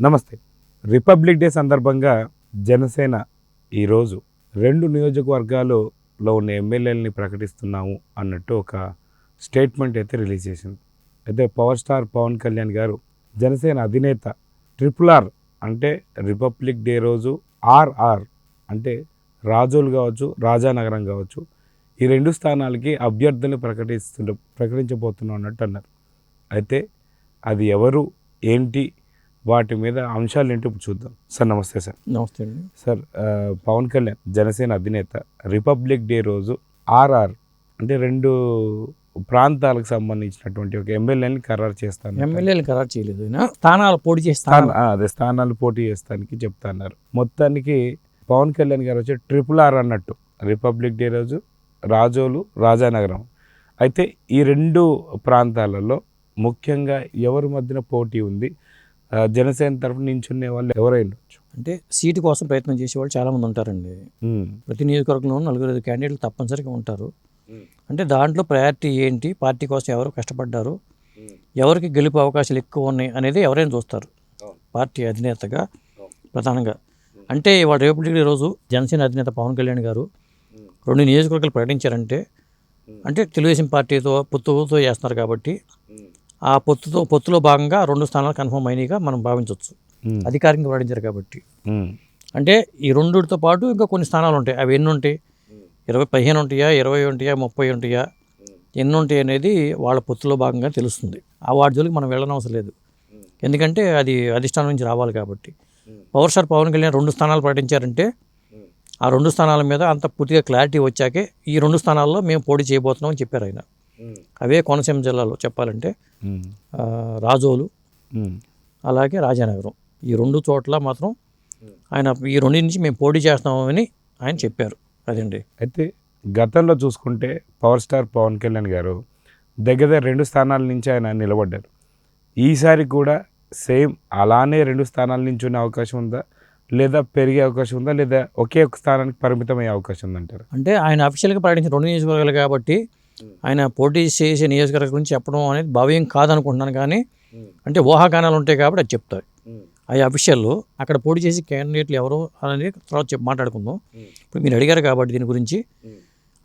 నమస్తే. Republic day సందర్భంగా జనసేన ఈరోజు 2 నియోజకవర్గాలలో ఉన్న ఎమ్మెల్యేలని ప్రకటిస్తున్నాము అన్నట్టు ఒక స్టేట్మెంట్ అయితే రిలీజ్ చేసింది. అయితే పవర్ స్టార్ పవన్ కళ్యాణ్ గారు జనసేన అధినేత RRR అంటే రిపబ్లిక్ డే రోజు RR అంటే రాజోలు కావచ్చు, రాజానగరం కావచ్చు, ఈ 2 స్థానాలకి అభ్యర్థులను ప్రకటించబోతున్నాం అన్నట్టు అన్నారు. అయితే అది ఎవరు, ఏంటి, వాటి మీద అంశాలు ఏంటో ఇప్పుడు చూద్దాం. సార్ నమస్తే. సార్ నమస్తే అండి. సార్ పవన్ కళ్యాణ్ జనసేన అధినేత రిపబ్లిక్ డే రోజు RR అంటే 2 ప్రాంతాలకు సంబంధించినటువంటి ఒక ఎమ్మెల్యేని ఖరారు చేస్తాను. ఎమ్మెల్యేలు ఖరారు చేయలేదు, స్థానాలు పోటీ చేస్తాను. అదే స్థానాలు పోటీ చేస్తానికి చెప్తాన్నారు. మొత్తానికి పవన్ కళ్యాణ్ గారు వచ్చి RRR అన్నట్టు రిపబ్లిక్ డే రోజు రాజోలు, రాజానగరం. అయితే ఈ 2 ప్రాంతాలలో ముఖ్యంగా ఎవరి మధ్యన పోటీ ఉంది, జనసేన తరఫున నించునే వాళ్ళు ఎవరైనా అంటే సీటు కోసం ప్రయత్నం చేసేవాళ్ళు చాలామంది ఉంటారండి. ప్రతి నియోజకవర్గంలో 4-5 క్యాండిడేట్లు తప్పనిసరిగా ఉంటారు. అంటే దాంట్లో ప్రయారిటీ ఏంటి, పార్టీ కోసం ఎవరు కష్టపడ్డారు, ఎవరికి గెలుపు అవకాశాలు ఎక్కువ ఉన్నాయి అనేది ఎవరైనా చూస్తారు పార్టీ అధినేతగా ప్రధానంగా. అంటే ఇవాళ రిపబ్లిక్ డే రోజు జనసేన అధినేత పవన్ కళ్యాణ్ గారు 2 నియోజకవర్గాలు ప్రకటించారంటే అంటే తెలుగుదేశం పార్టీతో పొత్తుతో చేస్తున్నారు కాబట్టి ఆ పొత్తులో భాగంగా 2 స్థానాలు కన్ఫర్మ్ అయినాయిగా మనం భావించవచ్చు. అధికారికంగా ప్రకటించారు కాబట్టి. అంటే ఈ 2తో పాటు ఇంకా కొన్ని స్థానాలు ఉంటాయి. అవి ఎన్ని ఉంటాయి, 15 ఉంటాయా, 20 ఉంటాయా, 30 ఉంటాయా, ఎన్ని ఉంటాయి అనేది వాళ్ళ పొత్తులో భాగంగా తెలుస్తుంది. ఆ వాటి జోలికి మనం వెళ్ళనవసరం లేదు, ఎందుకంటే అది అధిష్టానం నుంచి రావాలి కాబట్టి. పవర్ స్టార్ పవన్ కళ్యాణ్ 2 స్థానాలు ప్రకటించారంటే ఆ 2 స్థానాల మీద అంత పూర్తిగా క్లారిటీ వచ్చాకే ఈ 2 స్థానాల్లో మేము పోటీ చేయబోతున్నాం అని చెప్పారు ఆయన. అవే కోనసీమ జిల్లాలో చెప్పాలంటే రాజోలు, అలాగే రాజానగరం, ఈ 2 చోట్ల మాత్రం ఆయన ఈ 2 నుంచి మేము పోటీ చేస్తామని ఆయన చెప్పారు. అదండి. అయితే గతంలో చూసుకుంటే పవర్ స్టార్ పవన్ కళ్యాణ్ గారు దగ్గర 2 స్థానాల నుంచి ఆయన నిలబడ్డారు. ఈసారి కూడా సేమ్ అలానే 2 స్థానాల నుంచి ఉన్న అవకాశం ఉందా, లేదా పెరిగే అవకాశం ఉందా, లేదా ఒకే ఒక స్థానానికి పరిమితమయ్యే అవకాశం ఉందంటారు? అంటే ఆయన అఫీషియల్గా ప్రకటించిన 2 నియోజకవర్గాలు కాబట్టి ఆయన పోటీ చేసే నియోజకవర్గం గురించి చెప్పడం అనేది భావ్యం కాదనుకుంటున్నాను. కానీ అంటే ఊహాగానాలు ఉంటాయి కాబట్టి అది చెప్తారు. అవి అఫీషియల్ అక్కడ పోటీ చేసే క్యాండిడేట్లు ఎవరు అనేది తర్వాత మాట్లాడుకుందాం. ఇప్పుడు మీరు అడిగారు కాబట్టి దీని గురించి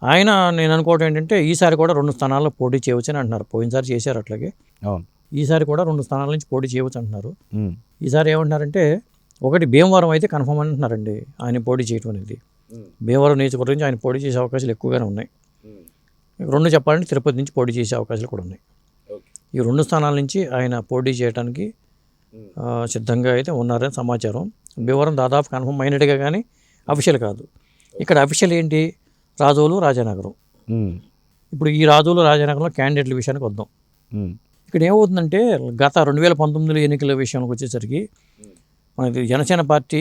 ఆయన నేను అనుకోవడం ఏంటంటే ఈసారి కూడా 2 స్థానాల్లో పోటీ చేయవచ్చు అని అంటున్నారు. పోయినసారి చేశారు అట్లాగే, ఈసారి కూడా 2 స్థానాల నుంచి పోటీ చేయవచ్చు అంటున్నారు. ఈసారి ఏమంటున్నారంటే ఒకటి భీమవరం అయితే కన్ఫర్మ్ అంటున్నారండి ఆయన పోటీ చేయడం అనేది. భీమవరం నియోజకవర్గం నుంచి ఆయన పోటీ చేసే అవకాశాలు ఎక్కువగానే ఉన్నాయి. 2 చెప్పాలంటే తిరుపతి నుంచి పోటీ చేసే అవకాశాలు కూడా ఉన్నాయి. ఈ 2 స్థానాల నుంచి ఆయన పోటీ చేయడానికి సిద్ధంగా అయితే ఉన్నారని సమాచారం. భీమవరం దాదాపు కన్ఫర్మ్ అయినట్టుగా, కానీ అఫీషియల్ కాదు. ఇక్కడ అఫీషియల్ ఏంటి, రాజోలు, రాజానగరం. ఇప్పుడు ఈ రాజోలు, రాజానగరంలో క్యాండిడేట్ల విషయానికి వద్దాం. ఇక్కడ ఏమవుతుందంటే గత 2019 ఎన్నికల విషయానికి వచ్చేసరికి మనకి జనసేన పార్టీ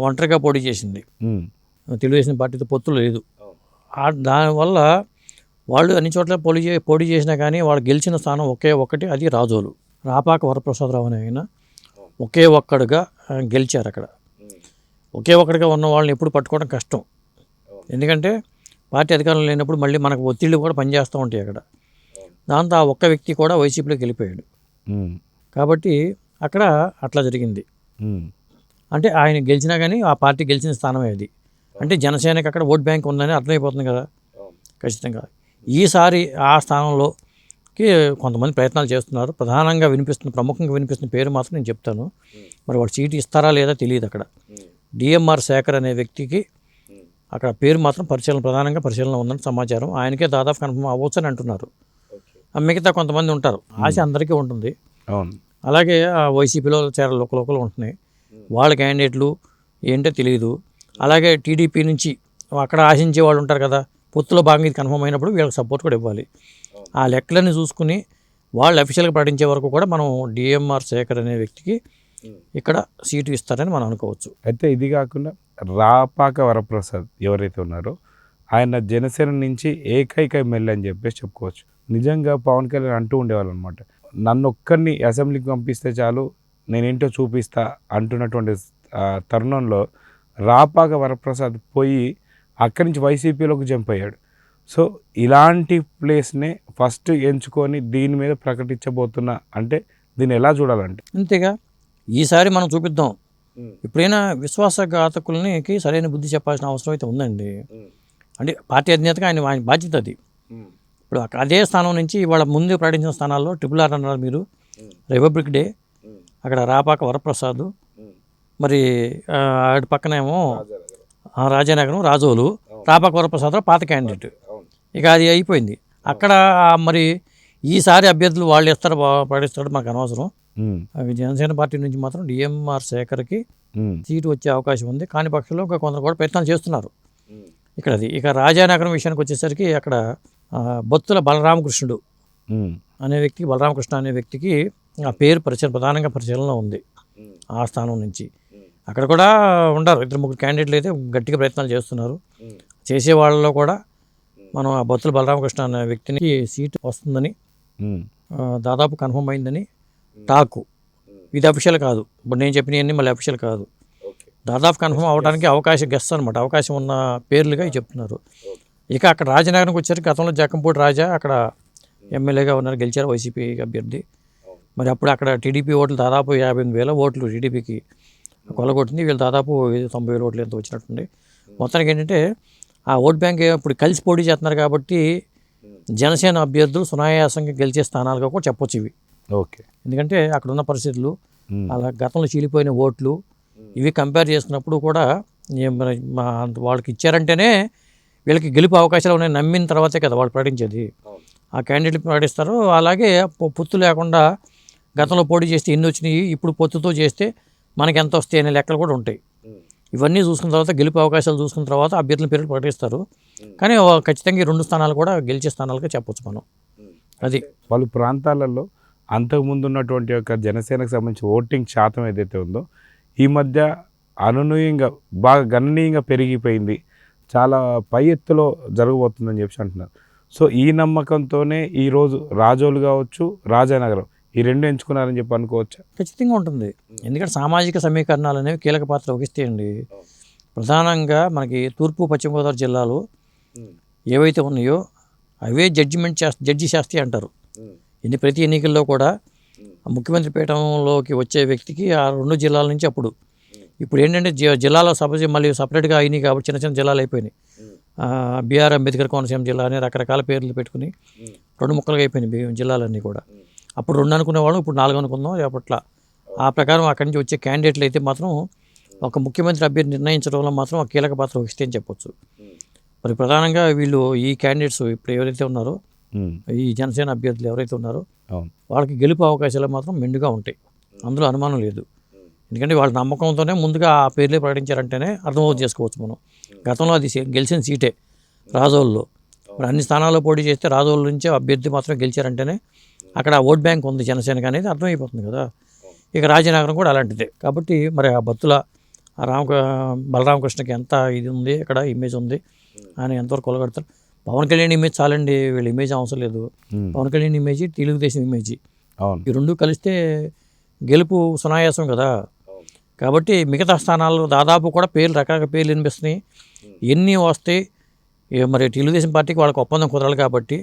ఒంటరిగా పోటీ చేసింది, తెలుగుదేశం పార్టీతో పొత్తు లేదు. దానివల్ల వాళ్ళు అన్ని చోట్ల పోటీ చేసినా కానీ వాళ్ళు గెలిచిన స్థానం ఒకే ఒక్కటి, అది రాజోలు. రాపాక వరప్రసాదరావు అనే ఆయన ఒకే ఒక్కడుగా గెలిచారు అక్కడ. ఒకే ఒక్కడిగా ఉన్న వాళ్ళని ఎప్పుడు పట్టుకోవడం కష్టం, ఎందుకంటే పార్టీ అధికారంలో లేనప్పుడు మళ్ళీ మనకు ఒత్తిళ్ళు కూడా పనిచేస్తూ ఉంటాయి అక్కడ. దాంతో ఆ ఒక్క వ్యక్తి కూడా వైసీపీలోకి వెళ్ళిపోయాడు. కాబట్టి అక్కడ అట్లా జరిగింది. అంటే ఆయన గెలిచినా కానీ ఆ పార్టీ గెలిచిన స్థానమే అది. అంటే జనసేనకి అక్కడ ఓట్ బ్యాంక్ ఉందని అర్థమైపోతుంది కదా ఖచ్చితంగా. ఈసారి ఆ స్థానంలోకి కొంతమంది ప్రయత్నాలు చేస్తున్నారు. ప్రముఖంగా వినిపిస్తున్న పేరు మాత్రం నేను చెప్తాను. మరి వాడు సీటు ఇస్తారా లేదా తెలియదు. అక్కడ DMR శేఖర్ అనే వ్యక్తికి అక్కడ పేరు మాత్రం ప్రధానంగా పరిశీలన ఉందని సమాచారం. ఆయనకే దాదాపు కన్ఫర్మ్ అవ్వచ్చు అని అంటున్నారు. మిగతా కొంతమంది ఉంటారు, ఆశ అందరికీ ఉంటుంది. అలాగే వైసీపీలో లోకలు ఉంటున్నాయి, వాళ్ళ క్యాండిడేట్లు ఏంటో తెలియదు. అలాగే టీడీపీ నుంచి అక్కడ ఆశించే వాళ్ళు ఉంటారు కదా, పొత్తులో భాగంగా ఇది కన్ఫర్మ్ అయినప్పుడు వీళ్ళకి సపోర్ట్ కూడా ఇవ్వాలి. ఆ లెక్కలన్నీ చూసుకుని వాళ్ళు అఫీషియల్గా ప్రకటించే వరకు కూడా మనం DMR శేఖర్ అనే వ్యక్తికి ఇక్కడ సీటు ఇస్తారని మనం అనుకోవచ్చు. అయితే ఇది కాకుండా రాపాక వరప్రసాద్ ఎవరైతే ఉన్నారో ఆయన జనసేన నుంచి ఏకైక ఎమ్మెల్యే అని చెప్పేసి చెప్పుకోవచ్చు. నిజంగా పవన్ కళ్యాణ్ అంటూ ఉండేవాళ్ళు అనమాట, నన్ను ఒక్కరిని అసెంబ్లీకి పంపిస్తే చాలు నేనేంటో చూపిస్తా అంటున్నటువంటి తరుణంలో రాపాక వరప్రసాద్ పోయి అక్కడి నుంచి వైసీపీలోకి జంప్ అయ్యాడు. సో ఇలాంటి ప్లేస్నే ఫస్ట్ ఎంచుకొని దీని మీద ప్రకటించబోతున్నా అంటే దీన్ని ఎలా చూడాలంటే అంతేగా. ఈసారి మనం చూపిద్దాం. ఎప్పుడైనా విశ్వాసఘాతకులకి సరైన బుద్ధి చెప్పాల్సిన అవసరం అయితే ఉందండి. అంటే పార్టీ అధినేతగా ఆయన బాధ్యత అది. ఇప్పుడు అదే స్థానం నుంచి ఇవాళ ముందు ప్రకటించిన స్థానాల్లో RRR అన్నారు మీరు, రిపబ్లిక్ డే, అక్కడ రాపాక వరప్రసాద్, మరి అటు పక్కనేమో రాజానగరం, రాజోలు, రాపాక వరప్రసాద్ పాత క్యాండిడేట్. ఇక అది అయిపోయింది అక్కడ. మరి ఈసారి అభ్యర్థులు వాళ్ళు ఇస్తారు ప్రకటిస్తాడు మనకు అనవసరం. జనసేన పార్టీ నుంచి మాత్రం డిఎంఆర్ శేఖర్కి సీటు వచ్చే అవకాశం ఉంది. కాని పక్షంలో ఇంకా కొందరు కూడా ప్రయత్నాలు చేస్తున్నారు ఇక్కడ. అది ఇక రాజానగరం విషయానికి వచ్చేసరికి అక్కడ బొత్తుల బలరామకృష్ణుడు అనే వ్యక్తికి, బలరామకృష్ణ అనే వ్యక్తికి ఆ పేరు ప్రధానంగా పరిశీలనలో ఉంది ఆ స్థానం నుంచి. అక్కడ కూడా ఉండరు, 2-3 క్యాండిడేట్లు అయితే గట్టిగా ప్రయత్నాలు చేస్తున్నారు. చేసే వాళ్ళలో కూడా మనం ఆ బొత్తుల బలరామకృష్ణ అనే వ్యక్తిని సీటు వస్తుందని దాదాపు కన్ఫర్మ్ అయిందని టాకు. ఇది అఫీషియల్ కాదు, ఇప్పుడు నేను చెప్పినవన్నీ మళ్ళీ అఫీషియల్ కాదు. దాదాపు కన్ఫర్మ్ అవడానికి అవకాశం అనమాట, అవకాశం ఉన్న పేర్లుగా చెప్తున్నారు. ఇక అక్కడ రాజనగరంకి వచ్చేసరికి గతంలో జక్కంపూడి రాజా అక్కడ ఎమ్మెల్యేగా ఉన్నారు, గెలిచారు వైసీపీ అభ్యర్థి. మరి అప్పుడు అక్కడ టీడీపీ ఓట్లు దాదాపు 58,000 ఓట్లు టీడీపీకి కొలగొట్టింది. వీళ్ళు దాదాపు 90,000 ఓట్లు ఎంత వచ్చినట్టుంది. మొత్తానికి ఏంటంటే ఆ ఓట్ బ్యాంక్ ఇప్పుడు కలిసి పోటీ చేస్తున్నారు కాబట్టి జనసేన అభ్యర్థులు సునాయాసంగా గెలిచే స్థానాలుగా కూడా చెప్పొచ్చు ఇవి. ఓకే, ఎందుకంటే అక్కడ ఉన్న పరిస్థితులు, అలా గతంలో చీలిపోయిన ఓట్లు ఇవి కంపేర్ చేసుకున్నప్పుడు కూడా వాళ్ళకి ఇచ్చారంటేనే వీళ్ళకి గెలుపు అవకాశాలు ఉన్నాయి నమ్మిన తర్వాతే కదా వాళ్ళు ప్రకటించేది. ఆ క్యాండిడేట్లు ప్రకటిస్తారు. అలాగే పొత్తు లేకుండా గతంలో పోటీ చేస్తే ఎన్ని వచ్చినాయి, ఇప్పుడు పొత్తుతో చేస్తే మనకి ఎంత వస్తాయి అనే లెక్కలు కూడా ఉంటాయి. ఇవన్నీ చూసుకున్న తర్వాత గెలుపు అవకాశాలు చూసుకున్న తర్వాత అభ్యర్థుల పేర్లు ప్రకటిస్తారు. కానీ ఖచ్చితంగా ఈ 2 స్థానాలు కూడా గెలిచే స్థానాలుగా చెప్పొచ్చు మనం. అది పలు ప్రాంతాలలో అంతకుముందు ఉన్నటువంటి యొక్క జనసేనకు సంబంధించి ఓటింగ్ శాతం ఏదైతే ఉందో ఈ మధ్య అనూహ్యంగా బాగా గణనీయంగా పెరిగిపోయింది, చాలా పై ఎత్తులో జరగబోతుందని చెప్పి అంటున్నారు. సో ఈ నమ్మకంతోనే ఈరోజు రాజోలు కావచ్చు, రాజానగరం ఈ 2 ఎంచుకున్నారని చెప్పి అనుకోవచ్చా? ఖచ్చితంగా ఉంటుంది. ఎందుకంటే సామాజిక సమీకరణాలు అనేవి కీలక పాత్ర వహిస్తాయండి. ప్రధానంగా మనకి తూర్పు పశ్చిమ గోదావరి జిల్లాలు ఏవైతే ఉన్నాయో అవే జడ్జి శాస్త్రి అంటారు. ప్రతి ఎన్నికల్లో కూడా ముఖ్యమంత్రి పీఠంలోకి వచ్చే వ్యక్తికి ఆ 2 జిల్లాల నుంచి ఇప్పుడు ఏంటంటే జిల్లాలో మళ్ళీ సపరేట్గా అయినాయి కాబట్టి చిన్న చిన్న జిల్లాలు అయిపోయినాయి. బిఆర్ అంబేద్కర్ కోనసీమ జిల్లా అని రకరకాల పేర్లు పెట్టుకుని 2 ముక్కలుగా అయిపోయినాయి జిల్లాలన్నీ కూడా. అప్పుడు 2 అనుకునేవాళ్ళం, ఇప్పుడు 4 అనుకుందాం అప్పట్లో. ఆ ప్రకారం అక్కడి నుంచి వచ్చే క్యాండిడేట్లు అయితే మాత్రం ఒక ముఖ్యమంత్రి అభ్యర్థి నిర్ణయించడంలో మాత్రం ఒక కీలక పాత్ర వహిస్తే అని చెప్పొచ్చు. మరి ప్రధానంగా వీళ్ళు ఈ క్యాండిడేట్స్ ఇప్పుడు ఎవరైతే ఉన్నారో ఈ జనసేన అభ్యర్థులు ఎవరైతే ఉన్నారో వాళ్ళకి గెలుపు అవకాశాలు మాత్రం మెండుగా ఉంటాయి, అందులో అనుమానం లేదు. ఎందుకంటే వాళ్ళ నమ్మకంతోనే ముందుగా ఆ పేర్లే ప్రకటించారంటేనే అర్థమవుతుంది చేసుకోవచ్చు మనం. గతంలో అది గెలిచిన సీటే రాజోల్లో. మరి అన్ని స్థానాల్లో పోటీ చేస్తే రాజోల నుంచే అభ్యర్థి మాత్రం గెలిచారంటేనే అక్కడ ఓట్ బ్యాంక్ ఉంది జనసేనకి అనేది అర్థమైపోతుంది కదా. ఇక రాజనగరం కూడా అలాంటిదే కాబట్టి మరి ఆ బత్తుల బలరామకృష్ణకి ఎంత ఇది ఉంది, అక్కడ ఇమేజ్ ఉంది, ఆయన ఎంతవరకు కొలగడతారు. పవన్ కళ్యాణ్ ఇమేజ్ చాలండి, వీళ్ళ ఇమేజ్ అవసరం లేదు. పవన్ కళ్యాణ్ ఇమేజ్, తెలుగుదేశం ఇమేజ్, ఈ 2 కలిస్తే గెలుపు సునాయాసం కదా. కాబట్టి మిగతా స్థానాల్లో దాదాపు కూడా రకరకాల పేర్లు వినిపిస్తున్నాయి. ఎన్ని వస్తాయి మరి తెలుగుదేశం పార్టీకి వాళ్ళకి ఒప్పందం కుదరాలి కాబట్టి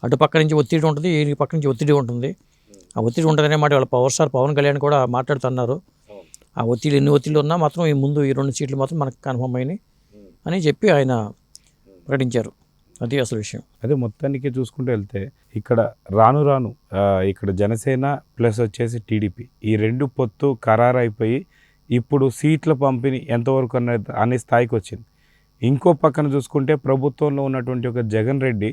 అటు పక్క నుంచి ఒత్తిడి ఉంటుంది, ఈ పక్క నుంచి ఒత్తిడి ఉంటుంది. ఆ ఒత్తిడి ఉంటుందనే మాట వాళ్ళ పవర్ స్టార్ పవన్ కళ్యాణ్ కూడా మాట్లాడుతున్నారు. ఆ ఒత్తిడి ఎన్ని ఒత్తిళ్ళు ఉన్నా మాత్రం ఈ ముందు ఈ 2 సీట్లు మాత్రం మనకు కన్ఫర్మ్ అయినాయి అని చెప్పి ఆయన ప్రకటించారు. అది అసలు విషయం. అదే మొత్తానికి చూసుకుంటూ వెళ్తే ఇక్కడ రాను ఇక్కడ జనసేన ప్లస్ వచ్చేసి టీడీపీ ఈ 2 పొత్తు ఖరారు అయిపోయి ఇప్పుడు సీట్ల పంపిణీ ఎంతవరకు అనే స్థాయికి వచ్చింది. ఇంకో పక్కన చూసుకుంటే ప్రభుత్వంలో ఉన్నటువంటి ఒక జగన్ రెడ్డి,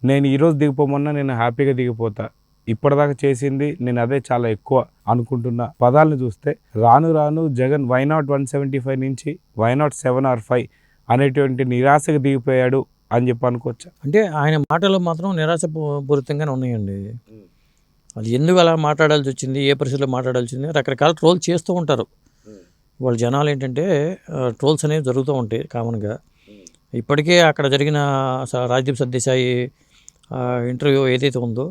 నేను ఈరోజు దిగిపోమన్నా నేను హ్యాపీగా దిగిపోతా, ఇప్పటిదాకా చేసింది నేను అదే చాలా ఎక్కువ అనుకుంటున్న పదాలను చూస్తే రాను జగన్ వైనాట్ 175 నుంచి వైనాట్ 7 or 5 అనేటువంటి నిరాశకు దిగిపోయాడు అని చెప్పి అనుకోవచ్చా? అంటే ఆయన మాటలు మాత్రం నిరాశపూరితంగానే ఉన్నాయండి. అది ఎందుకు అలా మాట్లాడాల్సి వచ్చింది, ఏ పరిస్థితుల్లో మాట్లాడాల్సి వచ్చింది, రకరకాల ట్రోల్ చేస్తూ ఉంటారు వాళ్ళ జనాలు. ఏంటంటే ట్రోల్స్ అనేవి జరుగుతూ ఉంటాయి కామన్గా. ఇప్పటికే అక్కడ జరిగిన రాజ్దీప్ సర్దేశాయి ఇంటర్వ్యూ ఏదైతే ఉందో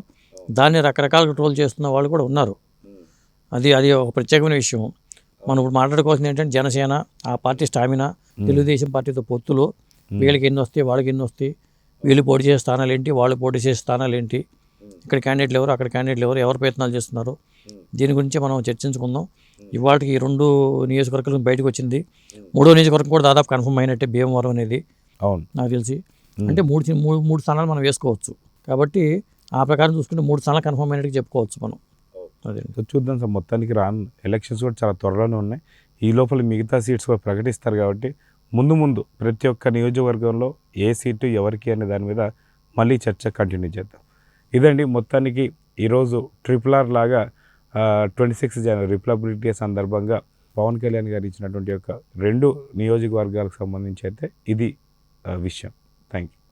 దాన్ని రకరకాలుగా ట్రోల్ చేస్తున్న వాళ్ళు కూడా ఉన్నారు. అది ఒక ప్రత్యేకమైన విషయం. మనం ఇప్పుడు మాట్లాడుకోవాల్సింది ఏంటంటే జనసేన ఆ పార్టీ స్టామినా, తెలుగుదేశం పార్టీతో పొత్తులు, వీళ్ళకి ఎన్ని వస్తాయి వాళ్ళకి ఎన్ని వస్తాయి, వీళ్ళు పోటీ చేసే స్థానాలు ఏంటి, వాళ్ళు పోటీ చేసే స్థానాలు ఏంటి, ఇక్కడ క్యాండిడేట్లు ఎవరు, అక్కడ క్యాండిడేట్లు ఎవరు ప్రయత్నాలు చేస్తున్నారు, దీని గురించి మనం చర్చించుకుందాం. ఇవాళకి ఈ 2 నియోజకవర్గాలు బయటకు వచ్చింది. 3వ నియోజకవర్గం కూడా దాదాపు కన్ఫర్మ్ అయినట్టే, భీమవరం అనేది అవును. నాకు తెలిసి. అంటే మూడు స్థానాలు మనం వేసుకోవచ్చు. కాబట్టి ఆ ప్రకారం చూసుకుంటే 3 స్థానాలు కన్ఫర్మ్ అయినట్టు చెప్పుకోవచ్చు మనం. అదే సో చూద్దాం సార్, మొత్తానికి రాను ఎలక్షన్స్ కూడా చాలా త్వరలోనే ఉన్నాయి. ఈ లోపల మిగతా సీట్స్ కూడా ప్రకటిస్తారు కాబట్టి ముందు ప్రతి ఒక్క నియోజకవర్గంలో ఏ సీటు ఎవరికి అనే దాని మీద మళ్ళీ చర్చ కంటిన్యూ చేద్దాం. ఇదండి మొత్తానికి ఈరోజు RRR లాగా 26 జనవరి రిపబ్లిక్ డే సందర్భంగా పవన్ కళ్యాణ్ గారు ఇచ్చినటువంటి యొక్క 2 నియోజకవర్గాలకు సంబంధించి అయితే ఇది విషయం. Thank you.